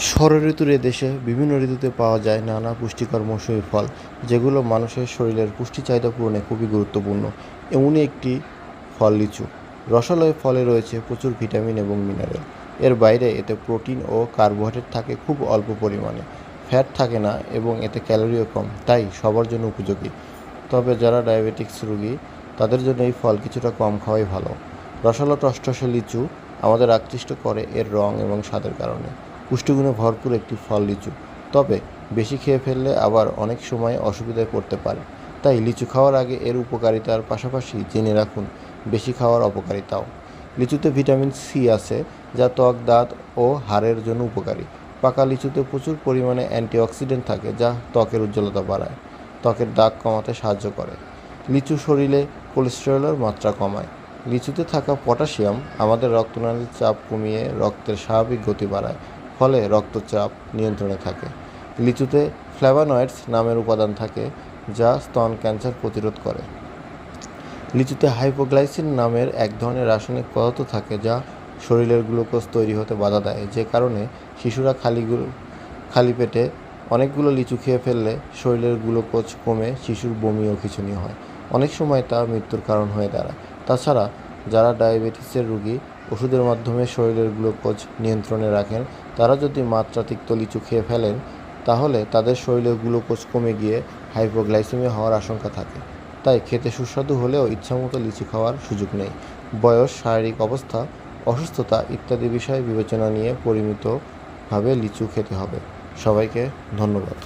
ষড়ঋতুর এদেশে বিভিন্ন ঋতুতে পাওয়া যায় নানা পুষ্টিকর মৌসুমী ফল, যেগুলো মানুষের শরীরের পুষ্টি চাহিদা পূরণে খুবই গুরুত্বপূর্ণ। এমনই একটি ফল লিচু। রসালো এ ফলে রয়েছে প্রচুর ভিটামিন এবং মিনারেল। এর বাইরে এতে প্রোটিন ও কার্বোহাইড্রেট থাকে খুব অল্প পরিমাণে, ফ্যাট থাকে না এবং এতে ক্যালোরিও কম, তাই সবার জন্য উপযোগী। তবে যারা ডায়াবেটিক্স রোগী তাদের জন্য এই ফল কিছুটা কম খাওয়াই ভালো। রসালো টসটসে লিচু আমাদের আকৃষ্ট করে এর রং এবং স্বাদের কারণে। পুষ্টিগুণে ভরপুর একটি ফল লিচু, তবে বেশি খেয়ে ফেললে আবার অনেক সময় অসুবিধায় পড়তে পারে। তাই লিচু খাওয়ার আগে এর উপকারিতার পাশাপাশি জেনে রাখুন বেশি খাওয়ার অপকারিতাও। লিচুতে ভিটামিন সি আছে, যা ত্বক, দাঁত ও হাড়ের জন্য উপকারী। পাকা লিচুতে প্রচুর পরিমাণে অ্যান্টিঅক্সিডেন্ট থাকে, যা ত্বকের উজ্জ্বলতা বাড়ায়, ত্বকের দাগ কমাতে সাহায্য করে। লিচু শরীরে কোলেস্টেরলের মাত্রা কমায়। লিচুতে থাকা পটাশিয়াম আমাদের রক্তনালীর চাপ কমিয়ে রক্তের স্বাভাবিক গতি বাড়ায়, ফলে রক্তচাপ নিয়ন্ত্রণে থাকে। লিচুতে ফ্ল্যাভোনয়েডস নামের উপাদান থাকে, যা স্তন ক্যান্সার প্রতিরোধ করে। লিচুতে হাইপোগ্লাইসিন নামের এক ধরনের রাসায়নিক পদার্থ থাকে, যা শরীরের গ্লুকোজ তৈরি হতে বাধা দেয়, যে কারণে শিশুরা খালি পেটে অনেকগুলো লিচু খেয়ে ফেললে শরীরের গ্লুকোজ কমে শিশুর বমি ও খিঁচুনি হয়। অনেক সময় তা মৃত্যুর কারণ হয়ে দাঁড়ায়। তাছাড়া যারা ডায়াবেটিসের রোগী ওষুধের মাধ্যমে শরীরের গ্লুকোজ নিয়ন্ত্রণে রাখেন, তারা যদি মাত্রাতিরিক্ত লিচু খেয়ে ফেলেন, তাহলে তাদের শরীরের গ্লুকোজ কমে গিয়ে হাইপোগ্লাইসেমিয়া হওয়ার আশঙ্কা থাকে। তাই খেতে সুস্বাদু হলেও ইচ্ছামতো লিচু খাওয়ার সুযোগ নেই। বয়স, শারীরিক অবস্থা, অসুস্থতা ইত্যাদি বিষয় বিবেচনা নিয়ে পরিমিতভাবে লিচু খেতে হবে। সবাইকে ধন্যবাদ।